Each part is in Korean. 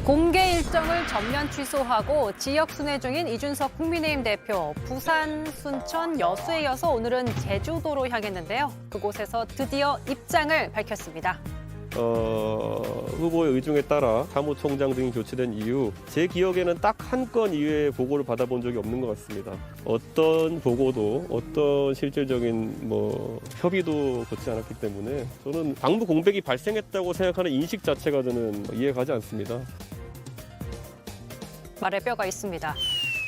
공개 일정을 전면 취소하고 지역 순회 중인 이준석 국민의힘 대표. 부산, 순천, 여수에 이어서 오늘은 제주도로 향했는데요. 그곳에서 드디어 입장을 밝혔습니다. 후보의 의중에 따라 사무총장 등이 교체된 이후 제 기억에는 딱 한 건 이외의 보고를 받아본 적이 없는 것 같습니다. 어떤 보고도 어떤 실질적인 협의도 거치 않았기 때문에 저는 당무 공백이 발생했다고 생각하는 인식 자체가 저는 이해가지 않습니다. 말에 뼈가 있습니다.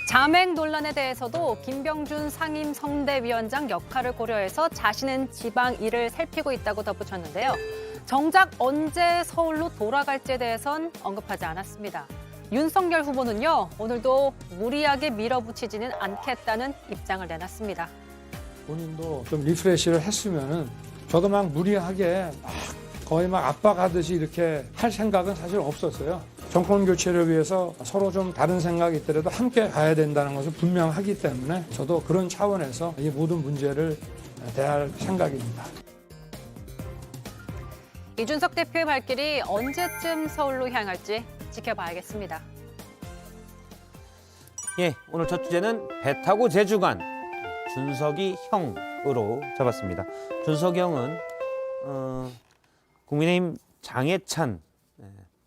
자맹 논란에 대해서도 김병준 상임선대위원장 역할을 고려해서 자신은 지방 일을 살피고 있다고 덧붙였는데요. 정작 언제 서울로 돌아갈지에 대해선 언급하지 않았습니다. 윤석열 후보는요, 오늘도 무리하게 밀어붙이지는 않겠다는 입장을 내놨습니다. 본인도 좀 리프레시를 했으면은 저도 막 무리하게 거의 막 압박하듯이 이렇게 할 생각은 사실 없었어요. 정권 교체를 위해서 서로 좀 다른 생각이 있더라도 함께 가야 된다는 것을 분명하기 때문에 저도 그런 차원에서 이 모든 문제를 대할 생각입니다. 이준석 대표의 발길이 언제쯤 서울로 향할지 지켜봐야겠습니다. 예, 오늘 첫 주제는 배 타고 제주 간 준석이 형으로 잡았습니다. 준석이 형은 국민의힘 장해찬,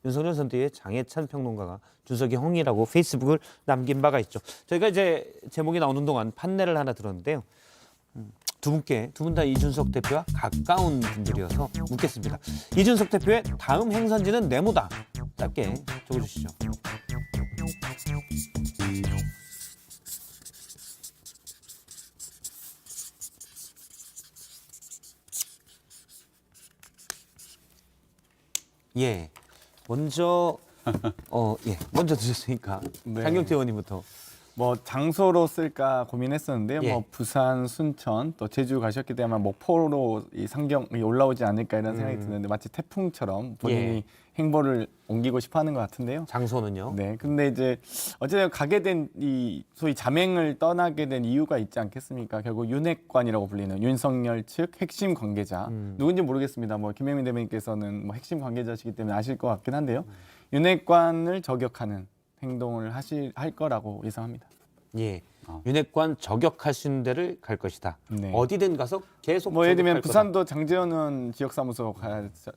윤석열 선대위의 장해찬 평론가가 준석이 형이라고 페이스북을 남긴 바가 있죠. 저희가 이제 제목이 나오는 동안 판례를 하나 들었는데요. 두 분 다 이준석 대표와 가까운 분들이어서 묻겠습니다. 이준석 대표의 다음 행선지는 네모다. 짧게 적어주시죠. 예, 먼저 먼저 드셨으니까 네. 장경태 의원님부터. 장소로 쓸까 고민했었는데요. 예. 부산, 순천, 또 제주 가셨기 때문에 목포로 이 상경이 올라오지 않을까 이런 생각이 드는데 마치 태풍처럼 본인이 예. 행보를 옮기고 싶어하는 것 같은데요. 장소는요? 네, 근데 이제 어쨌든 가게 된 이 소위 자맹을 떠나게 된 이유가 있지 않겠습니까? 결국 윤핵관이라고 불리는 윤석열 측 핵심 관계자 누군지 모르겠습니다. 김영민 대변인께서는 핵심 관계자시기 때문에 아실 것 같긴 한데요. 윤핵관을 저격하는 행동을 할 거라고 예상합니다. 예, 윤핵관 저격하신 데를 갈 것이다. 네. 어디든 가서 계속 예를 저격할 들면 거다. 부산도 장재현 의원 지역사무소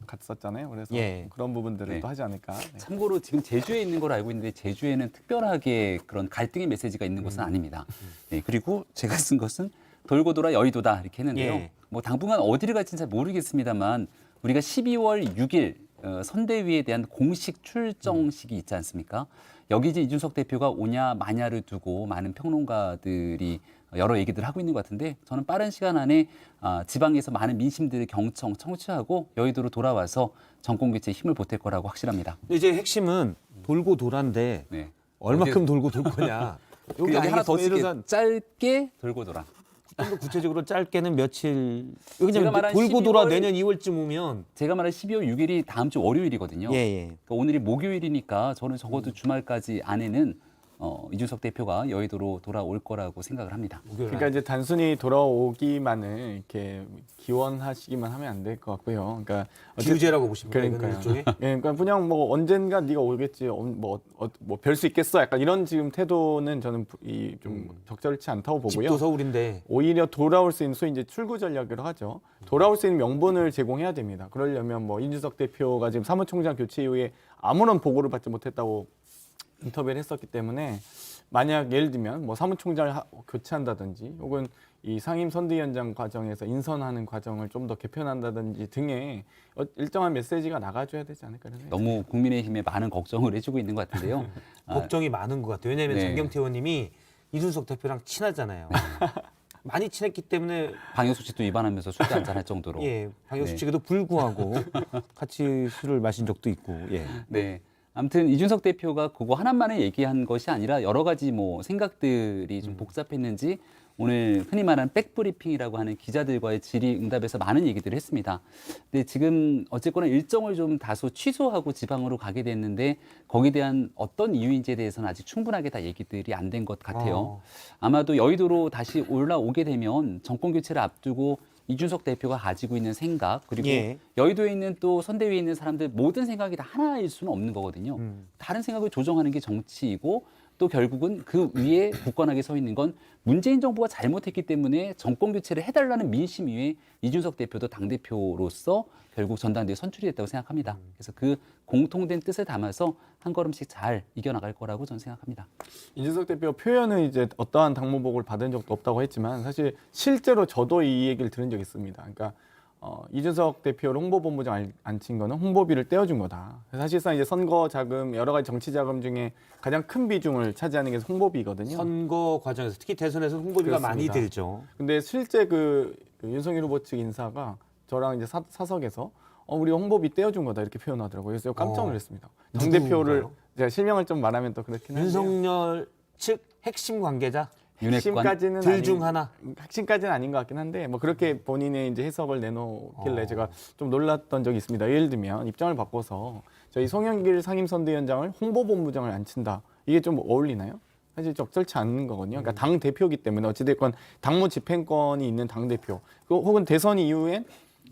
갔었잖아요. 그래서 예. 그런 부분들을 네. 또 하지 않을까. 네. 참고로 지금 제주에 있는 걸 알고 있는데 제주에는 특별하게 그런 갈등의 메시지가 있는 것은 아닙니다. 네, 그리고 제가 쓴 것은 돌고 돌아 여의도다 이렇게 했는데요. 예. 당분간 어디를 갈지는 잘 모르겠습니다만 우리가 12월 6일 선대위에 대한 공식 출정식이 있지 않습니까? 여기 이제 이준석 대표가 오냐 마냐를 두고 많은 평론가들이 여러 얘기들을 하고 있는 것 같은데 저는 빠른 시간 안에 지방에서 많은 민심들을 청취하고 여의도로 돌아와서 정권 교체에 힘을 보탤 거라고 확실합니다. 근데 이제 핵심은 돌고 돌아인데 네. 얼마큼 돌고 돌 거냐. 여기 하나 더 쓸게요. 이런 짧게 돌고 돌아. 좀 더 구체적으로 짧게는 며칠. 제가 왜냐면 말한 돌고 돌아 12월 내년 2월쯤 오면. 제가 말한 12월 6일이 다음 주 월요일이거든요. 예. 그러니까 오늘이 목요일이니까 저는 적어도 주말까지 안에는 이준석 대표가 여의도로 돌아올 거라고 생각을 합니다. 그러니까 이제 단순히 돌아오기만을 이렇게 기원하시기만 하면 안 될 것 같고요. 그러니까 기우제라고 보십니까? 그러니까요. 일종의? 그러니까 그냥 언젠가 네가 오겠지. 별 수 있겠어. 약간 이런 지금 태도는 저는 좀 적절치 않다고 보고요. 집도 서울인데. 오히려 돌아올 수 있는 소위 이제 출구 전략이라고 하죠. 돌아올 수 있는 명분을 제공해야 됩니다. 그러려면 이준석 대표가 지금 사무총장 교체 이후에 아무런 보고를 받지 못했다고 인터뷰를 했었기 때문에 만약 예를 들면 사무총장을 교체한다든지 혹은 이 상임 선대위원장 과정에서 인선하는 과정을 좀 더 개편한다든지 등의 일정한 메시지가 나가줘야 되지 않을까 이런 생각이 너무 국민의힘에 많은 걱정을 해주고 있는 것 같은데요. 걱정이 많은 것 같아요. 왜냐하면 네. 장경태 의원님이 이준석 대표랑 친하잖아요. 많이 친했기 때문에 방역수칙도 위반하면서 술도 한잔 할 정도로. 예, 방역수칙에도 불구하고 같이 술을 마신 적도 있고. 예. 네. 아무튼 이준석 대표가 그거 하나만을 얘기한 것이 아니라 여러 가지 생각들이 좀 복잡했는지 오늘 흔히 말하는 백브리핑이라고 하는 기자들과의 질의응답에서 많은 얘기들을 했습니다. 근데 지금 어쨌거나 일정을 좀 다소 취소하고 지방으로 가게 됐는데 거기에 대한 어떤 이유인지에 대해서는 아직 충분하게 다 얘기들이 안 된 것 같아요. 아마도 여의도로 다시 올라오게 되면 정권 교체를 앞두고 이준석 대표가 가지고 있는 생각 그리고 예. 여의도에 있는 또 선대위에 있는 사람들 모든 생각이 다 하나일 수는 없는 거거든요. 다른 생각을 조정하는 게 정치이고 또 결국은 그 위에 굳건하게 서 있는 건 문재인 정부가 잘못했기 때문에 정권 교체를 해달라는 민심 위에 이준석 대표도 당대표로서 결국 전당대회 선출이 됐다고 생각합니다. 그래서 그 공통된 뜻을 담아서 한 걸음씩 잘 이겨나갈 거라고 저는 생각합니다. 이준석 대표 표현은 이제 어떠한 당무복을 받은 적도 없다고 했지만 사실 실제로 저도 이 얘기를 들은 적이 있습니다. 그러니까 이준석 대표를 홍보본부장 앉힌 거는 홍보비를 떼어준 거다. 사실상 이제 선거 자금 여러 가지 정치 자금 중에 가장 큰 비중을 차지하는 게 홍보비거든요. 선거 과정에서 특히 대선에서 홍보비가 많이 그렇습니다. 들죠. 근데 실제 그 윤석열 후보 측 인사가 저랑 이제 사석에서 우리가 홍보비 떼어준 거다 이렇게 표현하더라고요. 그래서 깜짝 놀랐습니다. 당 대표를 누군가요? 제가 실명을 좀 말하면 또 그렇긴 한데 윤석열 측 핵심 관계자 윤핵관 핵심까지는 들 중 하나. 핵심까지는 아닌 것 같긴 한데 뭐 그렇게 본인의 이제 해석을 내놓길래 제가 좀 놀랐던 적이 있습니다. 예를 들면 입장을 바꿔서 저희 송영길 상임선대위원장을 홍보본부장을 앉힌다. 이게 좀 어울리나요? 사실 적절치 않는 거거든요. 그러니까 당 대표기 때문에 어찌됐건 당무 집행권이 있는 당 대표, 혹은 대선 이후엔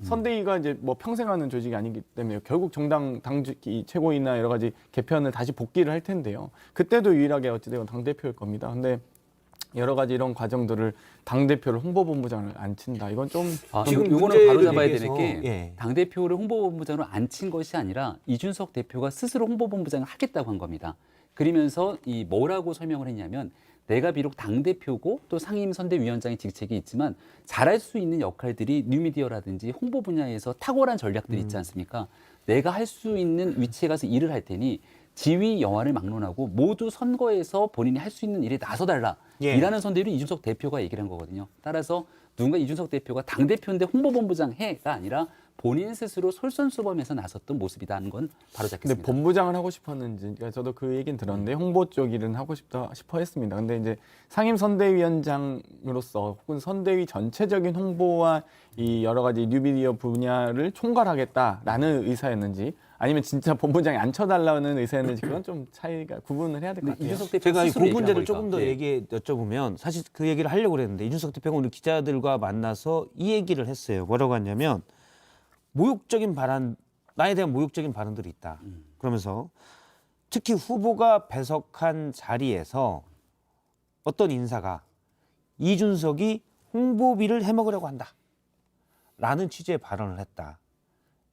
선대위가 이제 뭐 평생 하는 조직이 아니기 때문에 결국 정당 최고위나 여러 가지 개편을 다시 복귀를 할 텐데요. 그때도 유일하게 어찌됐건 당 대표일 겁니다. 근데 여러 가지 이런 과정들을 당 대표를 홍보본부장을 앉힌다. 이건 좀 지금 지금 이거는 바로 문제를 잡아야 얘기해서, 되는 게 예. 당 대표를 홍보본부장으로 앉힌 것이 아니라 이준석 대표가 스스로 홍보본부장을 하겠다고 한 겁니다. 그러면서 이 뭐라고 설명을 했냐면 내가 비록 당 대표고 또 상임선대위원장의 직책이 있지만 잘할 수 있는 역할들이 뉴미디어라든지 홍보 분야에서 탁월한 전략들이 있지 않습니까? 내가 할 수 있는 위치에 가서 일을 할 테니 지위 여하를 막론하고 모두 선거에서 본인이 할 수 있는 일에 나서달라. 예. 이라는 선대위를 이준석 대표가 얘기를 한 거거든요. 따라서 누군가 이준석 대표가 당대표인데 홍보본부장 해가 아니라 본인 스스로 솔선수범해서 나섰던 모습이다 하는 건 바로 근데 잡겠습니다. 본부장을 하고 싶었는지, 그러니까 저도 그 얘기는 들었는데 홍보 쪽 일은 하고 싶어 했습니다. 근데 이제 상임 선대위원장으로서 혹은 선대위 전체적인 홍보와 이 여러 가지 뉴미디어 분야를 총괄하겠다라는 의사였는지 아니면 진짜 본부장에 앉혀달라는 의사였는지 그건 좀 차이가 구분을 해야 될 것 같아요. 이준석 대표 제가 이 스스로 얘기를 문제를 한 조금 더 거니까. 여쭤보면 사실 그 얘기를 하려고 그랬는데 이준석 대표가 오늘 기자들과 만나서 이 얘기를 했어요. 뭐라고 하냐면 모욕적인 발언, 나에 대한 모욕적인 발언들이 있다. 그러면서 특히 후보가 배석한 자리에서 어떤 인사가 이준석이 홍보비를 해먹으려고 한다. 라는 취지의 발언을 했다.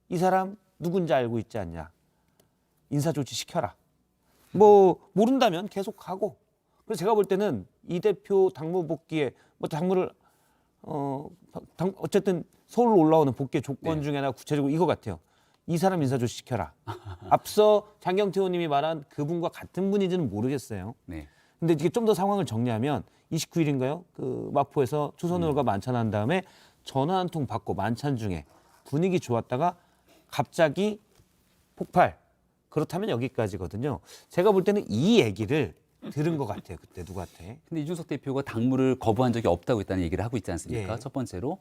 이 사람 누군지 알고 있지 않냐. 인사조치 시켜라. 뭐 모른다면 계속 하고. 그래서 제가 볼 때는 이 대표 당무 복귀에 뭐 당무를 어쨌든 서울로 올라오는 복귀 조건 네. 중에 하나 구체적으로 이거 같아요. 이 사람 인사조치 시켜라. 앞서 장경태 의원님이 말한 그분과 같은 분인지는 모르겠어요. 네. 근데 이게 좀 더 상황을 정리하면 29일인가요? 그 마포에서 초선 의원과 만찬한 다음에 전화 한 통 받고 만찬 중에 분위기 좋았다가 갑자기 폭발. 그렇다면 여기까지거든요. 제가 볼 때는 이 얘기를 들은 것 같아요. 그때 누구한테. 근데 이준석 대표가 당무를 거부한 적이 없다고 일단 얘기를 하고 있지 않습니까? 예. 첫 번째로.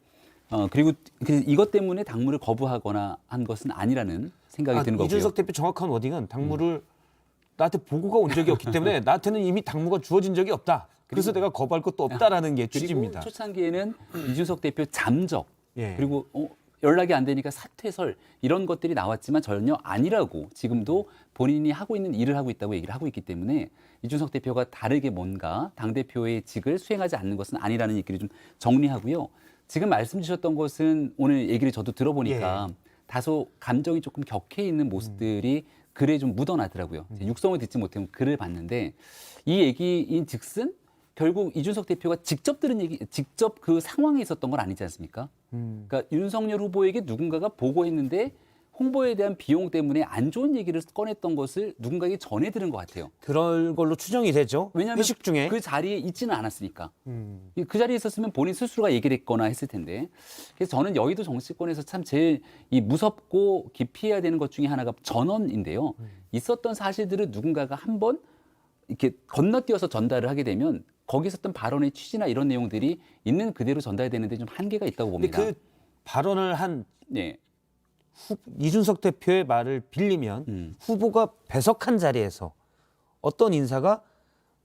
그리고 이것 때문에 당무를 거부하거나 한 것은 아니라는 생각이 드는 거고요. 이준석 대표 정확한 워딩은 당무를 나한테 보고가 온 적이 없기 때문에 나한테는 이미 당무가 주어진 적이 없다. 그래서 내가 거부할 것도 없다라는 게 그리고 취지입니다. 초창기에는 이준석 대표 잠적 예. 그리고 연락이 안 되니까 사퇴설 이런 것들이 나왔지만 전혀 아니라고 지금도 본인이 하고 있는 일을 하고 있다고 얘기를 하고 있기 때문에 이준석 대표가 다르게 뭔가 당대표의 직을 수행하지 않는 것은 아니라는 얘기를 좀 정리하고요. 지금 말씀 주셨던 것은 오늘 얘기를 저도 들어보니까 다소 감정이 조금 격해 있는 모습들이 글에 좀 묻어나더라고요. 육성을 듣지 못하면 글을 봤는데 이 얘기인 즉슨 결국 이준석 대표가 직접 들은 얘기, 직접 그 상황에 있었던 건 아니지 않습니까? 그러니까 윤석열 후보에게 누군가가 보고했는데 홍보에 대한 비용 때문에 안 좋은 얘기를 꺼냈던 것을 누군가에게 전해 들은 것 같아요. 그럴 걸로 추정이 되죠. 왜냐하면 회식 중에. 그 자리에 있지는 않았으니까. 그 자리에 있었으면 본인 스스로가 얘기를 했거나 했을 텐데. 그래서 저는 여의도 정치권에서 참 제일 이 무섭고 기피해야 되는 것 중에 하나가 전언인데요. 있었던 사실들을 누군가가 한번 이렇게 건너뛰어서 전달을 하게 되면 거기 있었던 발언의 취지나 이런 내용들이 있는 그대로 전달되는데 좀 한계가 있다고 근데 봅니다. 그 발언을 한 네. 이준석 대표의 말을 빌리면 후보가 배석한 자리에서 어떤 인사가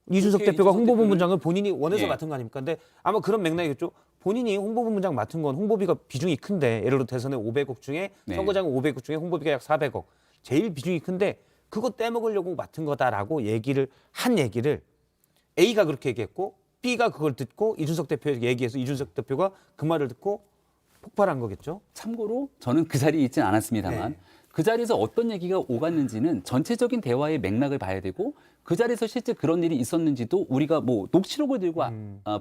이준석 그렇게 대표가 이준석 홍보본부장을 본인이 원해서 예. 맡은 거 아닙니까? 근데 아마 그런 맥락이겠죠. 본인이 홍보부문장 맡은 건 홍보비가 비중이 큰데 예를 들어 대선에 500억 중에 네. 선거장 500억 중에 홍보비가 약 400억 제일 비중이 큰데 그거 떼먹으려고 맡은 거다라고 얘기를 A가 그렇게 얘기했고 B가 그걸 듣고 이준석 대표에게 얘기해서 이준석 대표가 그 말을 듣고 폭발한 거겠죠. 참고로 저는 그 자리에 있진 않았습니다만 네. 그 자리에서 어떤 얘기가 오갔는지는 전체적인 대화의 맥락을 봐야 되고 그 자리에서 실제 그런 일이 있었는지도 우리가 뭐 녹취록을 들고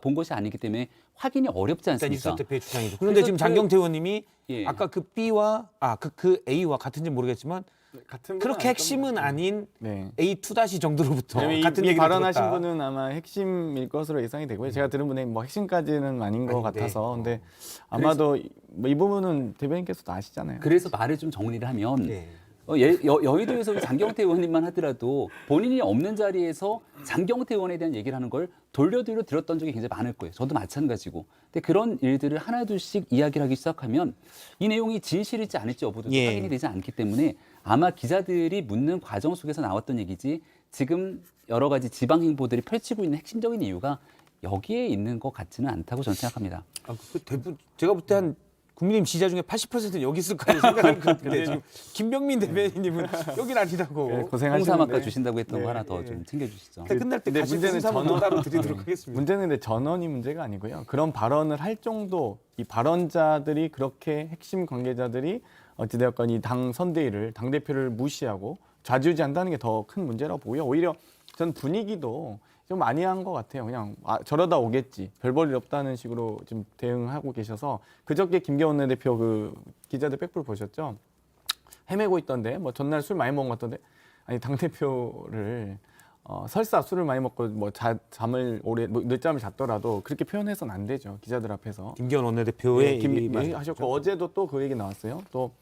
본 것이 아니기 때문에 확인이 어렵지 일단 않습니까? 이준석 대표의 주장이죠. 그런데 지금 장경태 의원님이 예. 아까 그 B와 그 A와 같은지 모르겠지만 같은 그렇게 핵심은 아닌 네. A2- 정도로부터 왜냐면 같은 이 얘기를 발언하신 들었다. 분은 아마 핵심일 것으로 예상이 되고요. 제가 들은 분은 뭐 핵심까지는 아닌 것 아닌데. 같아서, 근데 아마도 뭐이 부분은 대변인께서도 아시잖아요. 그래서 말을 좀 정리를 하면 네. 여의도에서 우리 장경태 의원님만 하더라도 본인이 없는 자리에서 장경태 의원에 대한 얘기를 하는 걸 돌려 들었던 적이 굉장히 많을 거예요. 저도 마찬가지고. 근데 그런 일들을 하나둘씩 이야기를 하기 시작하면 이 내용이 진실일지 아닐지 여부도 예. 확인이 되지 않기 때문에 아마 기자들이 묻는 과정 속에서 나왔던 얘기지 지금 여러 가지 지방 행보들이 펼치고 있는 핵심적인 이유가 여기에 있는 것 같지는 않다고 저는 생각합니다. 제가 볼 때 한 국민의힘 지지자 중에 80%는 여기 있을 거라고 생각을 했는데 지금 김병민 대변인님은 여긴 아니라고. 네, 홍삼 고생하시는데. 아까 주신다고 했던 네, 거 하나 더 좀 챙겨주시죠. 끝날 때 근데 같이 문제는 문제는 전원- 따로 드리도록 하겠습니다. 문제는 근데 전원이 문제가 아니고요. 그런 발언을 할 정도 이 발언자들이 그렇게 핵심 관계자들이 어찌되었건 이 당 선대위를 당 대표를 무시하고 좌지우지한다는 게 더 큰 문제라고 보고요. 오히려 전 분위기도 좀 많이 한 것 같아요. 그냥 저러다 오겠지, 별 볼 일 없다는 식으로 지금 대응하고 계셔서 그저께 김기현 원내대표 그 기자들 백불 보셨죠? 헤매고 있던데 뭐 전날 술 많이 먹은 것 같던데 아니 당 대표를 설사 술을 많이 먹고 뭐 잠을 오래 뭐 늦잠을 잤더라도 그렇게 표현해서는 안 되죠. 기자들 앞에서. 김기현 원내대표의 네, 김 얘기만 하셨고 어제도 또 그 얘기 나왔어요. 또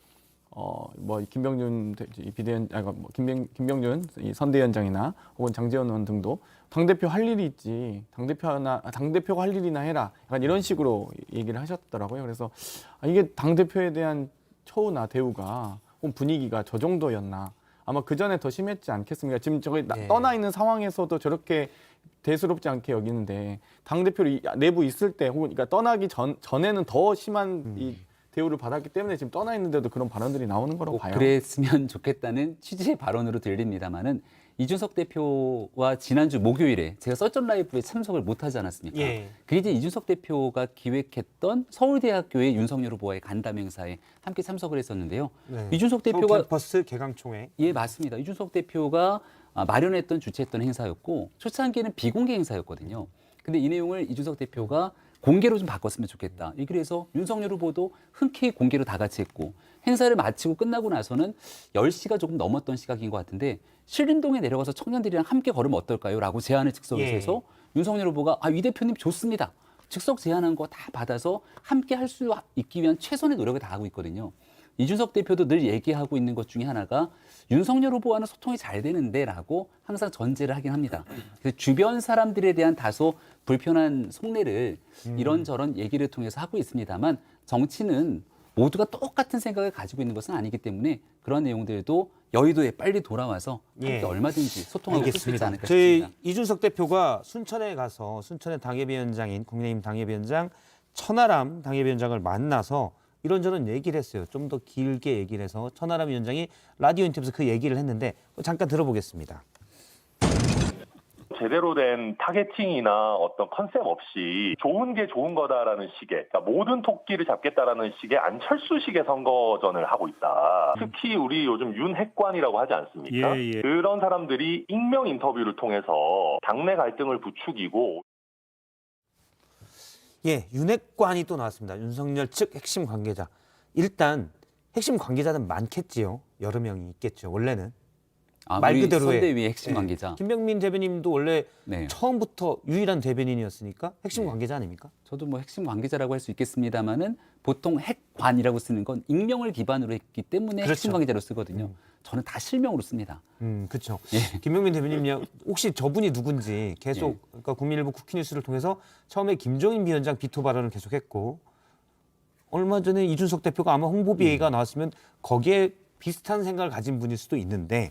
뭐 김병준 비대위원 뭐 김병준 이 선대위원장이나 혹은 장제원 의원 등도 당 대표 할 일이 있지 당 대표가 할 일이나 해라 약간 이런 식으로 얘기를 하셨더라고요. 그래서 이게 당 대표에 대한 처우나 대우가 혹은 분위기가 저 정도였나 아마 그 전에 더 심했지 않겠습니까? 지금 저기 네. 떠나 있는 상황에서도 저렇게 대수롭지 않게 여기는데 당 대표로 내부 있을 때 혹은 그러니까 떠나기 전에는 더 심한 이 대우를 받았기 때문에 지금 떠나 있는데도 그런 발언들이 나오는 거라고 꼭 봐요. 그랬으면 좋겠다는 취지의 발언으로 들립니다만은 이준석 대표와 지난주 목요일에 제가 썰전 라이브에 참석을 못하지 않았습니까? 예. 그게 이제 이준석 대표가 기획했던 서울대학교의 윤석열 후보와의 간담 행사에 함께 참석을 했었는데요. 네. 이준석 대표가 캠퍼스 개강총회. 예, 맞습니다. 이준석 대표가 마련했던 주최했던 행사였고 초창기에는 비공개 행사였거든요. 근데 이 내용을 이준석 대표가 공개로 좀 바꿨으면 좋겠다. 그래서 윤석열 후보도 흔쾌히 공개로 다 같이 했고 행사를 마치고 끝나고 나서는 10시가 조금 넘었던 시각인 것 같은데 신림동에 내려가서 청년들이랑 함께 걸으면 어떨까요? 라고 제안을 즉석에서 예. 해서 윤석열 후보가 이 대표님 좋습니다. 즉석 제안한 거 다 받아서 함께 할 수 있기 위한 최선의 노력을 다하고 있거든요. 이준석 대표도 늘 얘기하고 있는 것 중에 하나가 윤석열 후보와는 소통이 잘 되는데라고 항상 전제를 하긴 합니다. 그래서 주변 사람들에 대한 다소 불편한 속내를 이런저런 얘기를 통해서 하고 있습니다만 정치는 모두가 똑같은 생각을 가지고 있는 것은 아니기 때문에 그런 내용들도 여의도에 빨리 돌아와서 함께 예. 얼마든지 소통하고 쓸 수 있지 않을까 저희 싶습니다. 이준석 대표가 순천에 가서 순천의 당협위원장인 국민의힘 당협위원장 천하람 당협위원장을 만나서 이런저런 얘기를 했어요. 좀 더 길게 얘기를 해서 천하람 위원장이 라디오 인터뷰에서 그 얘기를 했는데 잠깐 들어보겠습니다. 제대로 된 타겟팅이나 어떤 컨셉 없이 좋은 게 좋은 거다라는 식의 그러니까 모든 토끼를 잡겠다라는 식의 안철수식의 선거전을 하고 있다. 특히 우리 요즘 윤핵관이라고 하지 않습니까? 예, 예. 그런 사람들이 익명 인터뷰를 통해서 당내 갈등을 부추기고 예, 윤핵관이 또 나왔습니다. 윤석열 측 핵심 관계자. 일단 핵심 관계자는 많겠지요. 여러 명이 있겠죠. 원래는. 말 우리 그대로의 선대위의 핵심 예. 관계자. 김병민 대변인도 원래 네. 처음부터 유일한 대변인이었으니까 핵심 관계자 아닙니까? 저도 뭐 핵심 관계자라고 할 수 있겠습니다만은 보통 핵관이라고 쓰는 건 익명을 기반으로 했기 때문에 핵심 그렇죠. 관계자로 쓰거든요. 저는 다 실명으로 씁니다. 그렇죠. 예. 김병민 대변인요. 혹시 저분이 누군지 계속 예. 그러니까 국민일보 쿠키뉴스를 통해서 처음에 김종인 위원장 비토 발언을 계속했고 얼마 전에 이준석 대표가 아마 홍보비 얘기가 나왔으면 거기에 비슷한 생각을 가진 분일 수도 있는데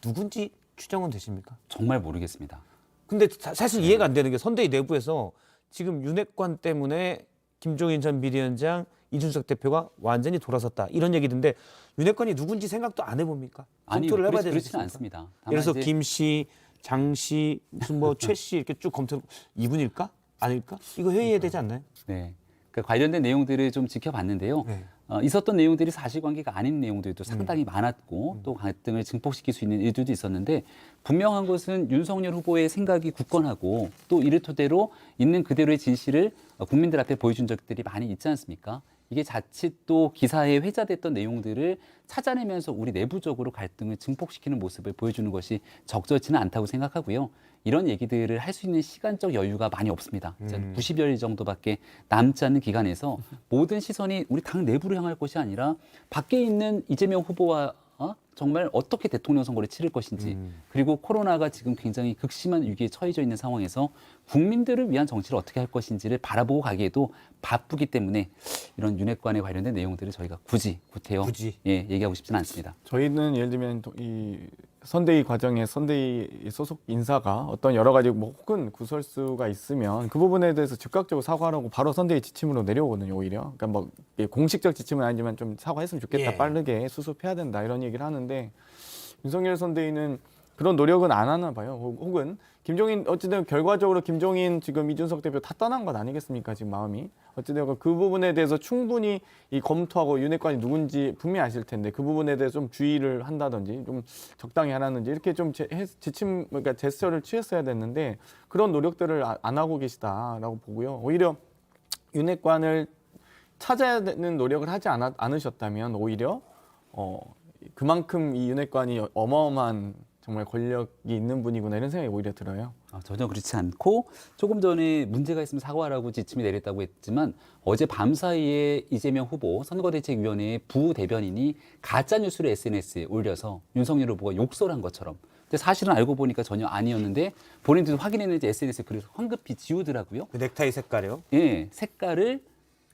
누군지 추정은 되십니까? 정말 모르겠습니다. 근데 사실 이해가 안 되는 게 선대위 내부에서 지금 윤핵관 때문에 김종인 전 비대위원장, 이준석 대표가 완전히 돌아섰다. 이런 얘기던데 윤핵관이 누군지 생각도 안 해봅니까? 아니, 검토를 해봐야 되지 그렇지는 않습니까? 않습니다. 다만 예를 들어서 이제 김씨, 장씨, 무슨 뭐 최씨 이렇게 쭉 검토 이분일까? 아닐까? 이거 회의해야 되지 않나요? 네. 그 관련된 내용들을 좀 지켜봤는데요. 네. 있었던 내용들이 사실관계가 아닌 내용들도 상당히 많았고 또 갈등을 증폭시킬 수 있는 일들도 있었는데 분명한 것은 윤석열 후보의 생각이 굳건하고 또 이를 토대로 있는 그대로의 진실을 국민들 앞에 보여준 적들이 많이 있지 않습니까? 이게 자칫 또 기사에 회자됐던 내용들을 찾아내면서 우리 내부적으로 갈등을 증폭시키는 모습을 보여주는 것이 적절치는 않다고 생각하고요. 이런 얘기들을 할 수 있는 시간적 여유가 많이 없습니다. 90여일 정도밖에 남지 않는 기간에서 모든 시선이 우리 당 내부로 향할 것이 아니라 밖에 있는 이재명 후보와 정말 어떻게 대통령 선거를 치를 것인지 그리고 코로나가 지금 굉장히 극심한 위기에 처해져 있는 상황에서 국민들을 위한 정치를 어떻게 할 것인지를 바라보고 가기에도 바쁘기 때문에 이런 윤핵관에 관련된 내용들을 저희가 구태여 예, 얘기하고 싶지는 않습니다. 저희는 예를 들면 이 선대위 과정에 선대위 소속 인사가 어떤 여러 가지 뭐 혹은 구설수가 있으면 그 부분에 대해서 즉각적으로 사과하라고 바로 선대위 지침으로 내려오거든요. 오히려 그러니까 뭐 공식적 지침은 아니지만 좀 사과했으면 좋겠다, 예. 빠르게 수습해야 된다 이런 얘기를 하는데 윤석열 선대위는 그런 노력은 안 하나 봐요. 혹은 김종인 어쨌든 결과적으로 김종인 지금 이준석 대표 다 떠난 것 아니겠습니까? 지금 마음이 어쨌든 그 부분에 대해서 충분히 이 검토하고 윤핵관이 누군지 분명히 아실 텐데 그 부분에 대해서 좀 주의를 한다든지 좀 적당히 하라든지 이렇게 좀 지침 그러니까 제스처를 취했어야 됐는데 그런 노력들을 안 하고 계시다라고 보고요. 오히려 윤핵관을 찾아야 되는 노력을 하지 않으셨다면 오히려 그만큼 이 윤핵관이 어마어마한 정말 권력이 있는 분이구나 이런 생각이 오히려 들어요. 전혀 그렇지 않고 조금 전에 문제가 있으면 사과하라고 지침이 내렸다고 했지만 어제 밤 사이에 이재명 후보 선거대책위원회의 부대변인이 가짜 뉴스를 SNS에 올려서 윤석열 후보가 욕설을 한 것처럼. 근데 사실은 알고 보니까 전혀 아니었는데 본인들도 확인했는지 SNS에 글을 황급히 지우더라고요. 그 넥타이 색깔이요? 예, 색깔을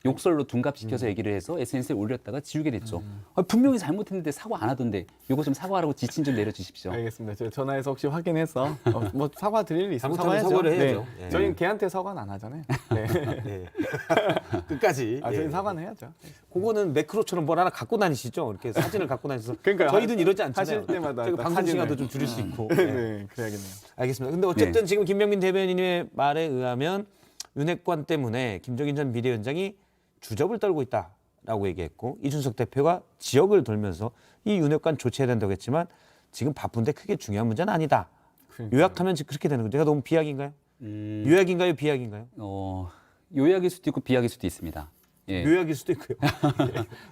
욕설로 둔갑시켜서 얘기를 해서 SNS에 올렸다가 지우게 됐죠. 분명히 잘못했는데 사과 안 하던데 이거 좀 사과하라고 지침 좀 내려주십시오. 알겠습니다. 제가 전화해서 혹시 확인해서 뭐 사과 드릴 일 있으면 잘못하면 사과해야죠. 사과를 해야죠. 네. 예. 저희는 걔한테 사과는 안 하잖아요. 네. 예. 끝까지. 저희는 예. 사과는 해야죠. 그거는 매크로처럼 뭘 하나 갖고 다니시죠? 이렇게 사진을 갖고 다니셔서. 그러니까요. 저희는 이러지 않잖아요. 하실 때마다 저희가 딱 방송 시간도 사진을. 좀 줄일 수 있고. 네, 예. 그래야겠네요. 알겠습니다. 근데 어쨌든 지금 김병민 대변인의 말에 의하면 윤핵관 때문에 김종인 전 비대위원장이 주접을 떨고 있다라고 얘기했고 이준석 대표가 지역을 돌면서 이 윤핵관 조치해야 된다고 했지만 지금 바쁜데 크게 중요한 문제는 아니다. 그러니까요. 요약하면 지금 그렇게 되는 거죠. 제가 너무 비약인가요? 요약인가요? 비약인가요? 요약일 수도 있고 비약일 수도 있습니다. 예. 요약일 수도 있고요.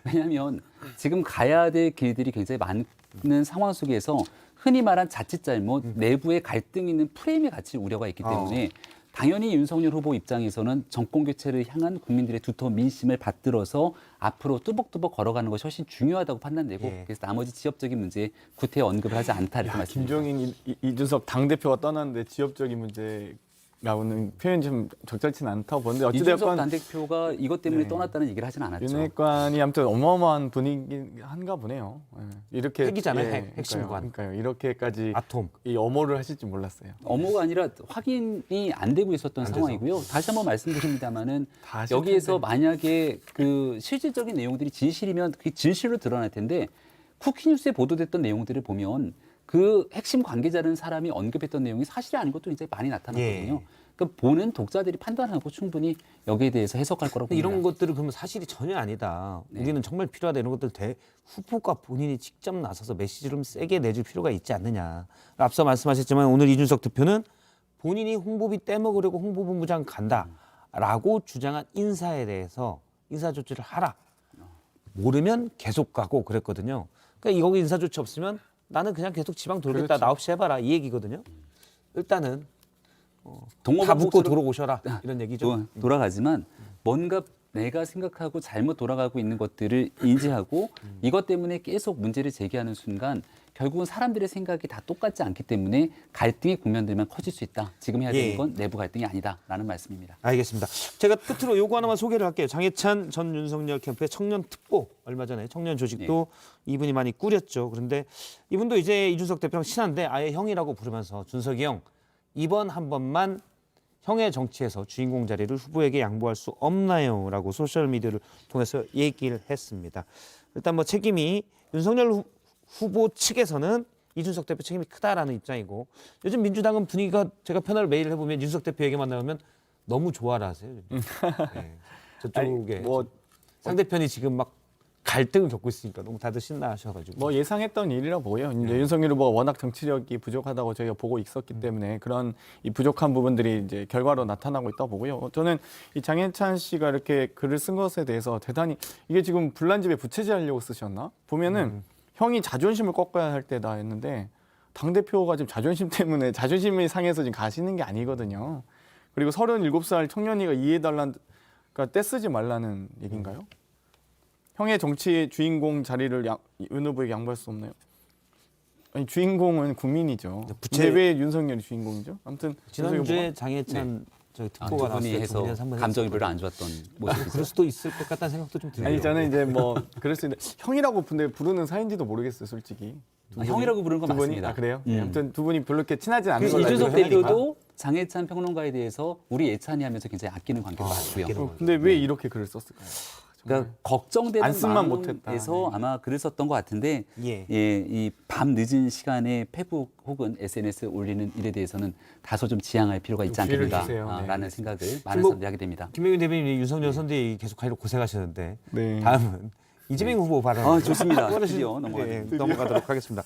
왜냐하면 지금 가야 될 길들이 굉장히 많은 상황 속에서 흔히 말한 자칫 잘못 내부의 갈등 있는 프레임의 가치 우려가 있기 때문에 당연히 윤석열 후보 입장에서는 정권 교체를 향한 국민들의 두터운 민심을 받들어서 앞으로 뚜벅뚜벅 걸어가는 것이 훨씬 중요하다고 판단되고 예. 그래서 나머지 지역적인 문제에 구태여 언급을 하지 않다 이렇게 말씀드립니다. 김종인, 이준석 당대표가 떠났는데 지역적인 문제 나오는 표현이 좀 적절치는 않다고 보는데 이준석 어찌됐건 당대표가 이것 때문에 네. 떠났다는 얘기를 하진 않았죠. 윤핵관이 아무튼 어마어마한 분위기한가 보네요. 예. 이렇게 핵이잖아요, 핵. 핵심관. 그러니까요. 이렇게까지 아톰. 이 엄호를 하실 줄 몰랐어요. 업무가 아니라 확인이 안 되고 있었던 안 상황이고요. 다시 한번 말씀드립니다만은 다 아실 여기에서 텐데. 만약에 그 실질적인 내용들이 진실이면 그게 진실로 드러날 텐데 쿠키뉴스에 보도됐던 내용들을 보면 그 핵심 관계자라는 사람이 언급했던 내용이 사실이 아닌 것도 굉장히 많이 나타나거든요. 예. 그러니까 보는 독자들이 판단하고 충분히 여기에 대해서 해석할 거라고 봅니다. 이런 것들을 그러면 사실이 전혀 아니다. 네. 우리는 정말 필요하다. 이런 것들 후보가 본인이 직접 나서서 메시지를 좀 세게 내줄 필요가 있지 않느냐. 앞서 말씀하셨지만 오늘 이준석 대표는 본인이 홍보비 떼먹으려고 홍보본부장 간다라고 주장한 인사에 대해서 인사 조치를 하라. 모르면 계속 가고 그랬거든요. 그러니까 이거 인사 조치 없으면 나는 그냥 계속 지방 돌겠다. 그렇죠. 나 없이 해봐라. 이 얘기거든요. 일단은 다 동업원 묻고 복수로- 들어오셔라. 이런 얘기죠. 돌아가지만 뭔가 내가 생각하고 잘못 돌아가고 있는 것들을 인지하고 이것 때문에 계속 문제를 제기하는 순간 결국은 사람들의 생각이 다 똑같지 않기 때문에 갈등의 국면들만 커질 수 있다. 지금 해야 되는 예. 건 내부 갈등이 아니다라는 말씀입니다. 알겠습니다. 제가 끝으로 요거 하나만 소개를 할게요. 장해찬 전 윤석열 캠프의 청년 특보 얼마 전에 청년 조직도 이분이 많이 꾸렸죠. 그런데 이분도 이제 이준석 대표랑 친한데 아예 형이라고 부르면서 준석이 형 이번 한 번만 형의 정치에서 주인공 자리를 후보에게 양보할 수 없나요? 라고 소셜미디어를 통해서 얘기를 했습니다. 일단 뭐 책임이 윤석열 후보 측에서는 이준석 대표 책임이 크다라는 입장이고 요즘 민주당은 분위기가 제가 패널 메일을 해보면 윤석 대표 얘기만 나오면 너무 좋아라 하세요. 네. 저쪽에 아니, 뭐 상대편이 지금 막 갈등을 겪고 있으니까 너무 다들 신나하셔가지고 뭐 예상했던 일이라 보여요. 이제 윤석열 후보가 워낙 정치력이 부족하다고 저희가 보고 있었기 때문에 그런 이 부족한 부분들이 이제 결과로 나타나고 있다고 보고요. 저는 이 장해찬 씨가 이렇게 글을 쓴 것에 대해서 대단히 이게 지금 불난집에 부채질하려고 쓰셨나? 보면은 형이 자존심을 꺾어야 할 때다 했는데 당대표가 지금 자존심 때문에 자존심이 상해서 지금 가시는 게 아니거든요. 그리고 37살 청년이가 이해해달라는 그러니까 떼쓰지 말라는 얘기인가요? 형의 정치의 주인공 자리를 윤 후보에게 양보할 수 없나요? 아니 주인공은 국민이죠. 근데 왜 윤석열이 주인공이죠? 아무튼 지난주에 장해찬 저희 특보가 두 분이 나왔을 때 해서 정리해서 한번 감정이 별로 해주시거든요. 안 좋았던 그럴 모습이죠. 수도 있을 것 같다는 생각도 좀 들어요. 아니 저는 이제 뭐 그럴 수 있는데 형이라고 근데 부르는 사이인지도 모르겠어요, 솔직히. 두 분이? 형이라고 부르는 건 두 분이? 맞습니다. 아 그래요? 음. 아무튼 두 분이 별로 이렇게 친하지 않은 그래서 걸로 이준석 알고 있으니까. 대표도 장해찬 평론가에 대해서 우리 예찬이 하면서 굉장히 아끼는 관계가 맞고요. 근데 왜 이렇게 글을 썼을까요? 그러니까 걱정되는 안 쓸만 못했다. 마음에서 네. 아마 글을 썼던 것 같은데 예. 이 밤 늦은 시간에 페북 혹은 SNS에 올리는 일에 대해서는 다소 좀 지양할 필요가 있지 좀 주의를 않겠는가 주세요. 네. 라는 생각을 많은 뭐- 사람들이 하게 됩니다. 김영윤 대변인이 윤석열 선대위 계속 하려고 고생하셨는데 네. 다음은 이재명 후보 발언. 좋습니다. 드디어 넘어가도록. 넘어가도록 하겠습니다.